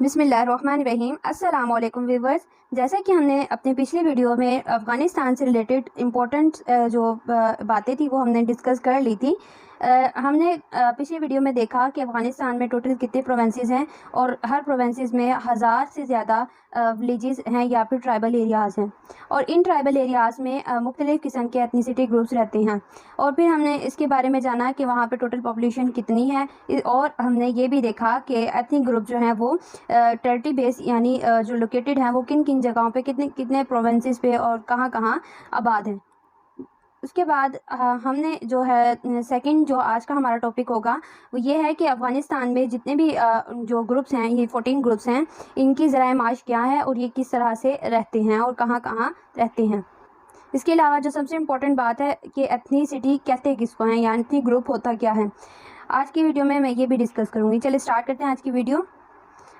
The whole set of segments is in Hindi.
बिस्मिल्लाहिर्रहमानिर्रहीम। अस्सलाम वालेकुम व्यूवर्स। जैसा कि हमने अपने पिछले वीडियो में अफ़गानिस्तान से रिलेटेड इम्पोर्टेंट बातें थी वो हमने डिस्कस कर ली थी। हमने पिछले वीडियो में देखा कि अफ़गानिस्तान में टोटल कितने प्रोविंसेस हैं और हर प्रोविंसेस में 1000 से ज़्यादा विलेजेस हैं या फिर ट्राइबल एरियाज़ हैं, और इन ट्राइबल एरियाज़ में मुख्तलिफ़ किस्म के एथनिसिटी ग्रुप्स रहते हैं। और फिर हमने इसके बारे में जाना कि वहाँ पे टोटल पॉपुलेशन कितनी है, और हमने ये भी देखा कि एथनिक ग्रुप जो हैं वो टेरिटरी बेस यानी जो लोकेटेड हैं वो किन किन जगहों पे कितने कितने प्रोविंसेस पे और कहाँ कहाँ आबाद हैं। उसके बाद हमने जो है सेकंड जो आज का हमारा टॉपिक होगा वो ये है कि अफ़गानिस्तान में जितने भी जो ग्रुप्स हैं, ये 14 ग्रुप्स हैं, इनकी ज़राए माश क्या है और ये किस तरह से रहते हैं और कहाँ कहाँ रहते हैं। इसके अलावा जो सबसे इम्पोर्टेंट बात है कि एथनिसिटी कहते किसको हैं या एथनिक ग्रुप होता क्या है, आज की वीडियो में मैं ये भी डिस्कस करूँगी। चलिए स्टार्ट करते हैं आज की वीडियो।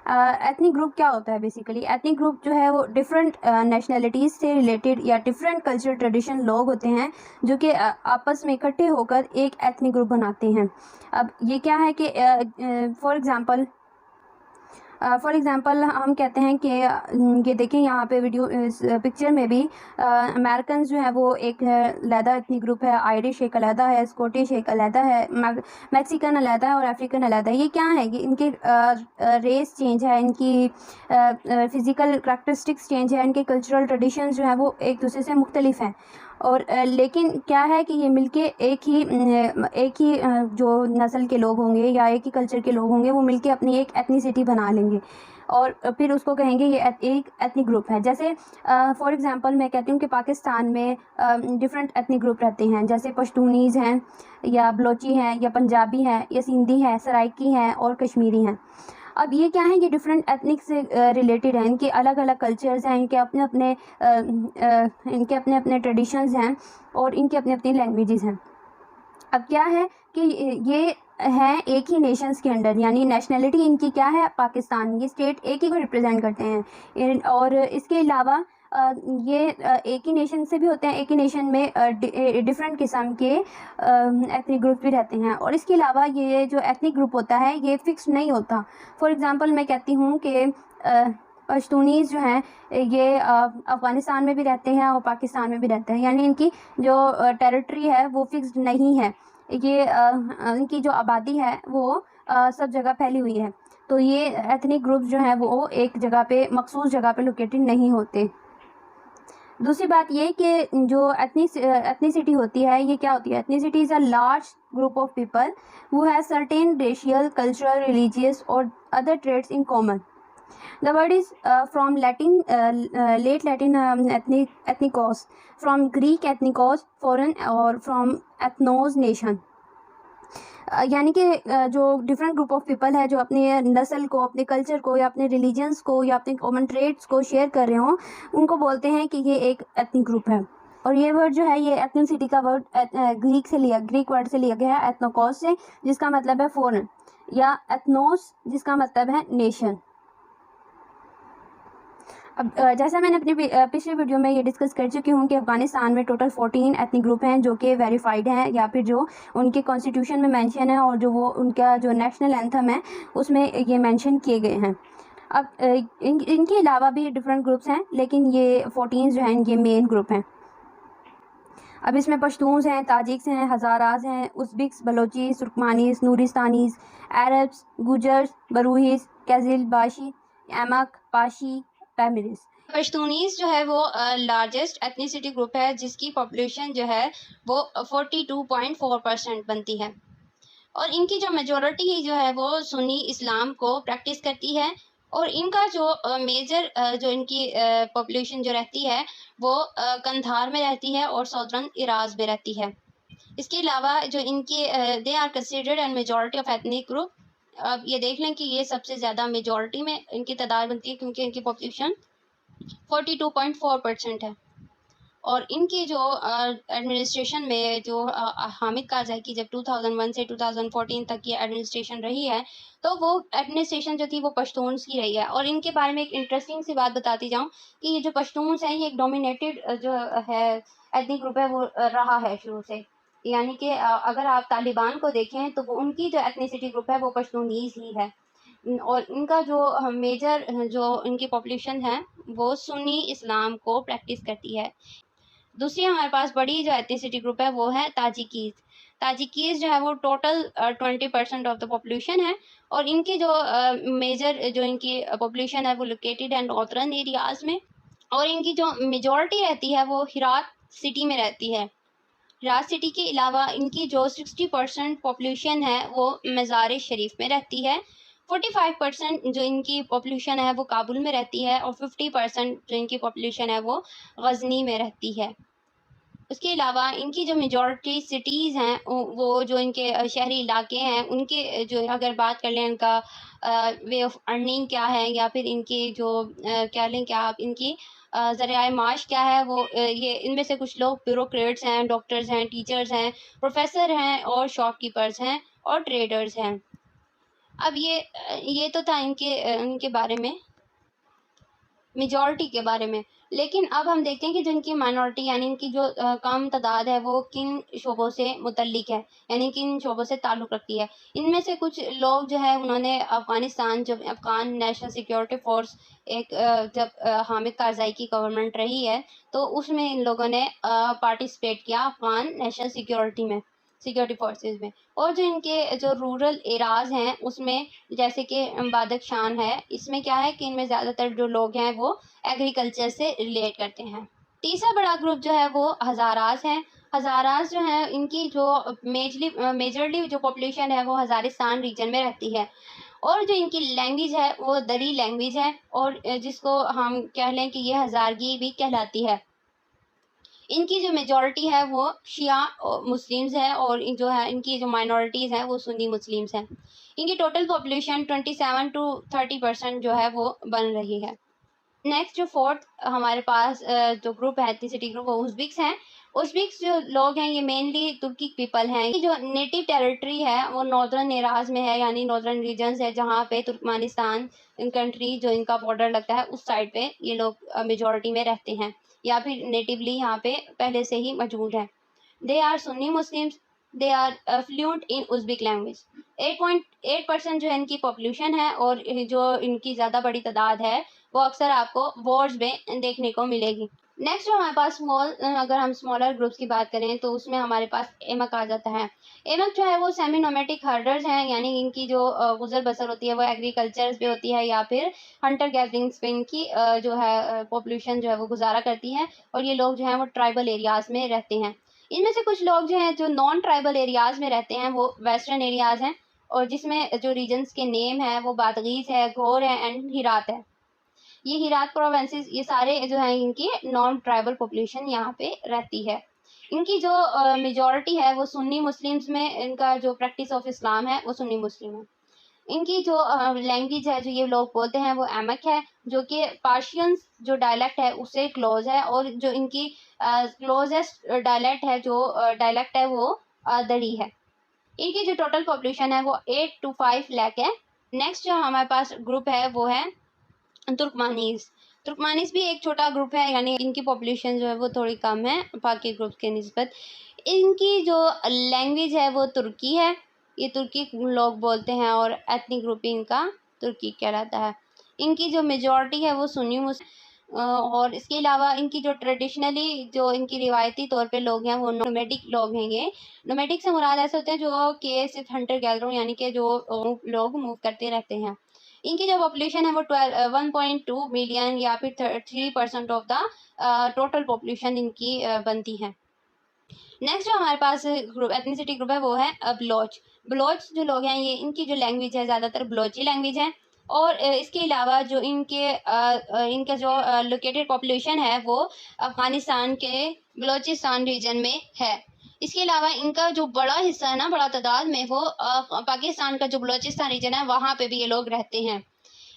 एथनिक ग्रुप क्या होता है? बेसिकली एथनिक ग्रुप जो है वो डिफरेंट नेशनैलिटीज़ से रिलेटेड या डिफरेंट कल्चर ट्रेडिशन लोग होते हैं जो कि आपस में इकट्ठे होकर एक एथनिक ग्रुप बनाते हैं। अब ये क्या है कि फॉर एग्ज़ाम्पल हम कहते हैं कि ये देखें यहाँ पे वीडियो इस पिक्चर में भी अमेरिकन जो है वो एक अलहदा एथनिक ग्रुप है, आयरिश एक अलहदा है, स्कॉटिश एक अलहदा है, मैक्सिकन अलहदा है और अफ्रीकन अलहदा है। ये क्या है कि इनके रेस चेंज है, इनकी फ़िज़िकल करैक्टरिस्टिक्स चेंज है, इनके कल्चरल ट्रेडिशंस जो हैं वो एक दूसरे से मुख्तलिफ हैं। और लेकिन क्या है कि ये मिलके एक ही जो नस्ल के लोग होंगे या एक ही कल्चर के लोग होंगे वो मिलके अपनी एक एथनिसिटी बना लेंगे और फिर उसको कहेंगे ये एक एथनिक ग्रुप है। जैसे फॉर एग्ज़ाम्पल मैं कहती हूँ कि पाकिस्तान में डिफरेंट एथनिक ग्रुप रहते हैं, जैसे पश्तूनीज़ हैं या बलोची हैं या पंजाबी हैं या सिंधी हैं, सराइकी हैं और कश्मीरी हैं। अब ये क्या है, ये डिफरेंट एथनिक से रिलेटेड हैं, इनके अलग अलग कल्चर्स हैं, इनके अपने अपने ट्रेडिशंस हैं और इनके अपने अपनी लैंग्वेजेस हैं। अब क्या है कि ये हैं एक ही नेशंस के अंडर, यानी नेशनैलिटी इनकी क्या है, पाकिस्तान, ये स्टेट एक ही को रिप्रेजेंट करते हैं। और इसके अलावा ये एक ही नेशन से भी होते हैं, एक ही नेशन में डिफरेंट किस्म के एथनिक ग्रुप भी रहते हैं। और इसके अलावा ये जो एथनिक ग्रुप होता है ये फिक्स नहीं होता। फॉर एग्ज़ाम्पल मैं कहती हूँ कि पश्तूनीज़ जो हैं ये अफ़गानिस्तान में भी रहते हैं और पाकिस्तान में भी रहते हैं, यानी इनकी जो टेरिटरी है वो फिक्स्ड नहीं है। ये इनकी जो आबादी है वो सब जगह फैली हुई है। तो ये एथनिक ग्रुप जो हैं वो एक जगह पे, मखसूस जगह पे लोकेटेड नहीं होते। दूसरी बात ये कि जो एथनिसिटी होती है ये क्या होती है? Ethnicity is a large group of people who has certain racial, cultural, religious और other traits in common. The word is from Latin, late Latin ethnikos, from Greek ethnikos, foreign, और from ethnos nation। यानी कि जो डिफरेंट ग्रुप ऑफ पीपल है जो अपने नस्ल को, अपने कल्चर को या अपने रिलीजन्स को या अपने कॉमन ट्रेड्स को शेयर कर रहे हों, उनको बोलते हैं कि ये एक एथनिक ग्रुप है। और ये वर्ड जो है ये एथनिसिटी का वर्ड ग्रीक वर्ड से लिया गया है, एथनोकॉस से, जिसका मतलब है फॉरेन, या एथनोस जिसका मतलब है नेशन। अब जैसा मैंने अपनी पिछले वीडियो में ये डिस्कस कर चुकी हूँ कि अफ़गानिस्तान में टोटल 14 एथनिक ग्रुप हैं जो कि वेरीफाइड हैं या फिर जो उनके कॉन्स्टिट्यूशन में मेंशन है और जो वो उनका जो नेशनल एंथम है उसमें ये मेंशन किए गए हैं। अब इनके अलावा भी डिफरेंट ग्रुप्स हैं, लेकिन ये 14 जो हैं ये मेन ग्रुप हैं। अब इसमें पश्तून्स हैं, ताजिक्स हैं, हज़ाराज हैं, उज़्बेक्स, बलोचीस, तुर्कमानीस, नूरिस्तानीस, अरब्स, गुजर्स, बरूहीस, कैजिल, बाशी, एमक, पाशी, तमिलिस। पश्तूनीस जो है वो लार्जेस्ट एथनिसिटी ग्रुप है जिसकी पॉपुलेशन जो है वो 42.4% बनती है, और इनकी जो मेजॉरिटी जो है वो सुन्नी इस्लाम को प्रैक्टिस करती है। और इनका जो मेजर जो इनकी पॉपुलेशन जो रहती है वो कंधार में रहती है और सौदर्न इराक़ में रहती है। इसके अलावा जो इनकी they are considered and majority of ethnic group. अब ये देख लें कि ये सबसे ज़्यादा मेजॉरिटी में इनकी तादाद बनती है क्योंकि इनकी पॉपुलेशन 42.4% है। और इनकी जो एडमिनिस्ट्रेशन में जो हामिद कारज़ाई की जब 2001 से 2014 तक ये एडमिनिस्ट्रेशन रही है तो वो एडमिनिस्ट्रेशन जो थी वो पश्तून्स की रही है। और इनके बारे में एक इंटरेस्टिंग सी बात बताती जाऊँ कि ये जो पश्तून्स हैं ये एक डोमिनेटेड जो है एथनिक ग्रुप है वो रहा है शुरू से। यानी कि अगर आप तालिबान को देखें तो वो उनकी जो एथनिसिटी ग्रुप है वो पश्तूनीज़ ही है। और इनका जो मेजर जो इनकी पॉपुलेशन है वो सुन्नी इस्लाम को प्रैक्टिस करती है। दूसरी हमारे पास बड़ी जो एथनिसिटी ग्रुप है वो है ताजिकीज़। ताजिकीज़ जो है वो टोटल 20% ऑफ द पॉपुलेशन है, और इनकी जो मेजर जो इनकी पॉपुलेशन है वो लोकेटेड है नॉर्दर्न एरियाज़ में, और इनकी जो मेजॉरिटी रहती है वो हिरात सिटी में रहती है। हिरात सिटी के अलावा इनकी जो 60% पॉपुलेशन है वो मज़ार शरीफ में रहती है। 45% जो इनकी पॉपुलेशन है वो काबुल में रहती है, और 50% जो इनकी पॉपुलेशन है वो गज़नी में रहती है। उसके अलावा इनकी जो मेजॉरिटी सिटीज़ हैं वो जो इनके शहरी इलाके हैं उनके जो अगर बात कर लें इनका वे ऑफ अर्निंग क्या है, या फिर इनकी जो क्या लें क्या आप इनकी ज़रिया माश क्या है, वो ये इनमें से कुछ लोग ब्यूरोक्रेट्स हैं, डॉक्टर्स हैं, टीचर्स हैं, प्रोफेसर हैं, और शॉपकीपर्स हैं, और ट्रेडर्स हैं। अब ये तो था इनके बारे में, मेजॉरिटी के बारे में। लेकिन अब हम देखते हैं कि जो इनकी माइनॉरिटी यानी इनकी जो कम तादाद है वो किन शोबों से मुतल्लिक है, यानी किन शोबों से ताल्लुक़ रखती है। इनमें से कुछ लोग जो है उन्होंने अफ़गानिस्तान, जब अफ़गान नेशनल सिक्योरिटी फोर्स एक जब हामिद कारज़ाई की गवर्नमेंट रही है तो उसमें इन लोगों ने पार्टिसिपेट किया अफ़गान नेशनल सिक्योरिटी फोर्सेस में। और जो इनके जो रूरल एराज़ हैं उसमें जैसे कि बदख्शान है, इसमें क्या है कि इनमें ज़्यादातर जो लोग हैं वो एग्रीकल्चर से रिलेट करते हैं। तीसरा बड़ा ग्रुप जो है वो हज़ारास हैं। हज़ारास जो हैं इनकी जो मेजरली जो पॉपुलेशन है वो हज़ारिस्तान रीजन में रहती है, और जो इनकी लैंग्वेज है वो दरी लैंग्वेज है, और जिसको हम कह लें कि ये हज़ारगी भी कहलाती है। इनकी जो मेजॉरिटी है वो शिया मुस्लिम्स है, और जो है इनकी जो माइनॉरिटीज़ हैं वो सुन्नी मुस्लिम्स हैं। इनकी टोटल पॉपुलेशन 27 to 30% जो है वो बन रही है। नेक्स्ट जो फोर्थ हमारे पास जो ग्रुप है एथनिसिटी ग्रुप वो उज़्बेक्स हैं। उज़्बेक्स जो लोग हैं ये मेनली तुर्की पीपल हैं। ये जो नेटिव टेरिटरी है वो नॉर्दर्न एराज में है, यानी नॉर्दर्न रीजन्स है जहाँ पे तुर्कमेनिस्तान कंट्री जो इनका बॉर्डर लगता है उस साइड पे ये लोग मेजॉरिटी में रहते हैं, या फिर नेटिवली यहाँ पे पहले से ही मौजूद है। They are Sunni Muslims, they are fluent in Uzbek language. 8.8% जो है इनकी पॉपुलेशन है, और जो इनकी ज़्यादा बड़ी तादाद है वो अक्सर आपको वॉर्ड्स में देखने को मिलेगी। नेक्स्ट जो हमारे पास अगर हम स्मॉलर ग्रुप्स की बात करें तो उसमें हमारे पास एमक आ जाता है। एमक जो है वो सेमी नोमेटिक हर्डर्स हैं, यानी इनकी जो गुजर बसर होती है वो एग्रीकल्चर पे होती है, या फिर हंटर गैदरिंग्स पे इनकी जो है पॉपुलेशन जो है वो गुजारा करती है, और ये लोग जो हैं वो ट्राइबल एरियाज़ में रहते हैं। इनमें से कुछ लोग जो हैं जो नॉन ट्राइबल एरियाज़ में रहते हैं वो वेस्टर्न एरियाज़ हैं, और जिसमें जो रीजन्स के नेम है वो बादगीज है, घोर है, एंड हिरात है। ये हिरात प्रोविंसेस ये सारे जो हैं इनकी नॉन ट्राइबल पॉपुलेशन यहाँ पे रहती है। इनकी जो मेजॉरिटी है वो सुन्नी मुस्लिम्स में, इनका जो प्रैक्टिस ऑफ इस्लाम है वो सुन्नी मुस्लिम है। इनकी जो लैंग्वेज है जो ये लोग बोलते हैं वो एमक है, जो कि पार्शियंस जो डायलेक्ट है उससे क्लोज है, और जो इनकी क्लोजेस्ट डायलेक्ट है वो दरी है। इनकी जो टोटल पॉपुलेशन है वो 8 to 5 लाख है। नेक्स्ट जो हमारे पास ग्रुप है वो है तुर्कमानीज। तुर्कमानीज भी एक छोटा ग्रुप है, यानी इनकी पॉपुलेशन जो है वो थोड़ी कम है बाकी ग्रुप के निस्बत। इनकी जो लैंग्वेज है वो तुर्की है, ये तुर्की लोग बोलते हैं, और एथनिक ग्रुप इनका तुर्की कहलाता है। इनकी जो मेजॉरिटी है वो सुन्नी और इसके अलावा इनकी जो ट्रेडिशनली जो इनकी रिवायती तौर पे लोग हैं वो नोमैडिक लोग हैं। ये नोमैडिक से मुराद ऐसे होते हैं जो कि सिर्फ हंटर गैदर यानी कि जो लोग मूव करते रहते हैं। इनकी जो पॉपुलेशन है वो 1.2 मिलियन या फिर 3% ऑफ द टोटल पॉपुलेशन इनकी बनती है। नेक्स्ट जो हमारे पास ग्रुप एथनिसिटी ग्रुप है वो है बलोच। बलोच जो लोग हैं ये इनकी जो लैंग्वेज है ज़्यादातर बलोची लैंग्वेज है, और इसके अलावा जो इनका जो लोकेटेड पॉपुलेशन है वो अफ़गानिस्तान के बलोचिस्तान रीजन में है। इसके अलावा इनका जो बड़ा हिस्सा है ना, बड़ा तादाद में, वो पाकिस्तान का जो बलोचिस्तान रीजन है वहाँ पे भी ये लोग रहते हैं।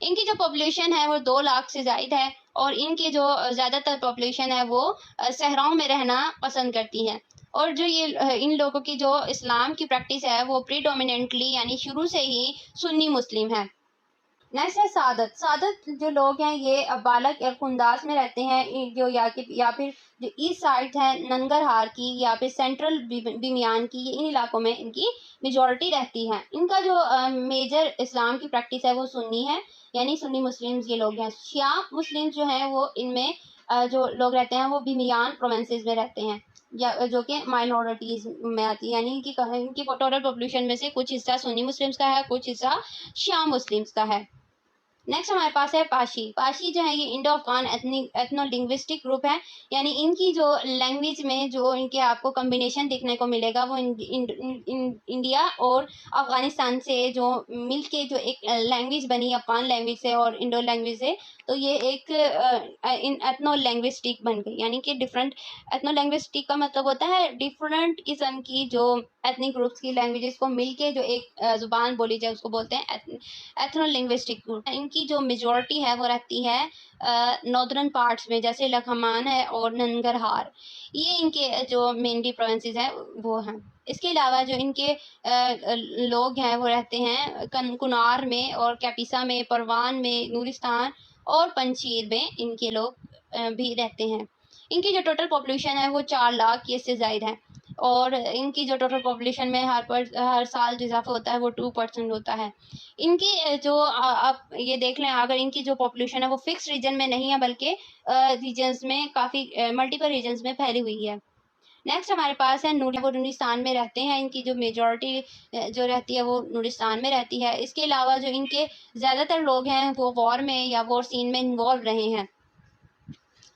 इनकी जो पॉपुलेशन है वो 2 लाख से ज़ायद है, और इनकी जो ज़्यादातर पॉपुलेशन है वो सहराओं में रहना पसंद करती है। और जो ये इन लोगों की जो इस्लाम की प्रैक्टिस है वो प्रीडोमिनेंटली यानी शुरू से ही सुन्नी मुस्लिम है। नेक्स्ट है सादत। सादत जो लोग हैं ये बालक या कुंदास में रहते हैं, जो या फिर जो ईस्ट साइड है नंगरहार की या फिर सेंट्रल बिमियान की, ये इन इलाकों में इनकी मेजॉरिटी रहती है। इनका जो मेजर इस्लाम की प्रैक्टिस है वो सुन्नी है, यानी सुन्नी मुस्लिम्स ये लोग हैं। शिया मुस्लिम्स जो हैं वो इनमें जो लोग रहते हैं वो बिमियान प्रोविंसेस में रहते हैं, या जो कि माइनॉरिटीज़ में आती है, यानी इनकी टोटल पॉपुलेशन में से कुछ हिस्सा सुन्नी मुस्लिम्स का है, कुछ हिस्सा शिया मुस्लिम्स का है। नेक्स्ट हमारे पास है पाशी। पाशी जो है ये Indo Afghan ethno linguistic group है, यानी इनकी जो लैंग्वेज में जो इनके आपको कम्बिनेशन देखने को मिलेगा वो इंडिया और अफगानिस्तान से जो मिल के जो एक लैंग्वेज बनी अफगान लैंग्वेज से और इंडो लैंग्वेज से, तो ये एक एथनो लैंग्विस्टिक बन गई, यानी कि डिफरेंट। एथनो लैंग्विस्टिक का मतलब होता है डिफरेंट किस्म की जो एथनिक ग्रुप्स की लैंग्वेजेस को मिल के जो एक ज़ुबान बोली जाए उसको बोलते हैं एथनो लिंग्विस्टिक ग्रुप। इनकी जो मेजॉरिटी है वो रहती है नॉर्दर्न पार्ट्स में, जैसे लखमान है और नंगरहार, ये इनके जो मेनली प्रोविंसेस हैं वो हैं। इसके अलावा जो इनके लोग हैं वो रहते हैं कुनार में और कैपिसा में, परवान में, नूरिस्तान और पंचीर में इनके लोग भी रहते हैं। इनकी जो टोटल पॉपुलेशन है वो 4 लाख से ज़ायद है, और इनकी जो टोटल पॉपुलेशन में हर साल जो इजाफा होता है वो 2% होता है। इनकी जो आप ये देख लें, अगर इनकी जो पॉपुलेशन है वो फिक्स रीजन में नहीं है बल्कि रीजन्स में काफ़ी मल्टीपल रीजन्स में फैली हुई है। नेक्स्ट हमारे पास है वो नूरिस्तान में रहते हैं। इनकी जो मेजॉरिटी जो रहती है वो नूरिस्तान में रहती है। इसके अलावा जो इनके ज़्यादातर लोग हैं वो वॉर में या वॉर सीन में इन्वॉल्व रहे हैं,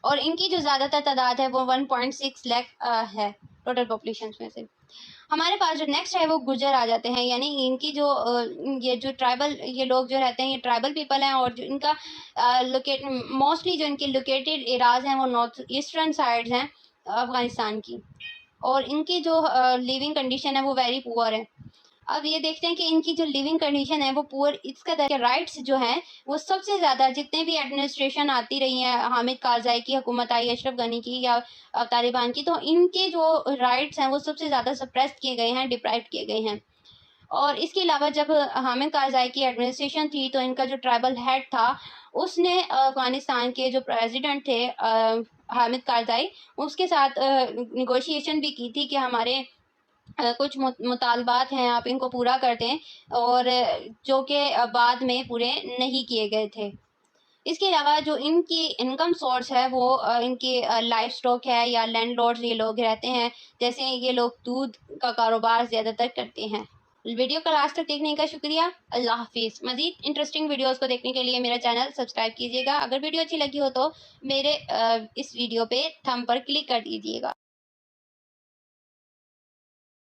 और इनकी जो ज़्यादातर तादाद है वो 1.6 लाख है टोटल पॉपुलेशन में से। हमारे पास जो नेक्स्ट है वो गुजर आ जाते हैं, यानी इनकी जो ये जो ट्राइबल ये लोग जो रहते हैं ये ट्राइबल पीपल हैं, और जो इनका मोस्टली जो इनके लोकेटेड एराज हैं वो नॉर्थ ईस्टर्न साइड्स हैं अफ़गानिस्तान की, और इनकी जो लिविंग कंडीशन है वो वेरी पुअर है। अब ये देखते हैं कि इनकी जो लिविंग कंडीशन है वो पुअर इस कदर के राइट्स जो हैं वो सबसे ज़्यादा जितने भी एडमिनिस्ट्रेशन आती रही हैं, हामिद कारज़ाई की हुकूमत आई, अशरफ गनी की या तालिबान की, तो इनके जो राइट्स हैं वो सबसे ज़्यादा सप्रेस किए गए हैं, डिप्राइव किए गए हैं। और इसके अलावा जब हामिद कारज़ाई की एडमिनिस्ट्रेशन थी तो इनका जो ट्राइबल हेड था उसने अफ़गानिस्तान के जो प्रेसिडेंट थे हामिद कारज़ाई, उसके साथ निगोशिएशन भी की थी कि हमारे कुछ मुतालबात हैं आप इनको पूरा कर दें, और जो कि बाद में पूरे नहीं किए गए थे। इसके अलावा जो इनकी इनकम सोर्स है वो इनकी लाइफ स्टॉक है या लैंडलॉर्ड्स ये लोग रहते हैं, जैसे ये लोग दूध का कारोबार ज़्यादातर करते हैं। वीडियो का लास्ट तक देखने का शुक्रिया। अल्लाह हाफिज़। मज़ीद इंटरेस्टिंग वीडियोस को देखने के लिए मेरा चैनल सब्सक्राइब कीजिएगा। अगर वीडियो अच्छी लगी हो तो मेरे इस वीडियो पे थंब पर क्लिक कर दीजिएगा।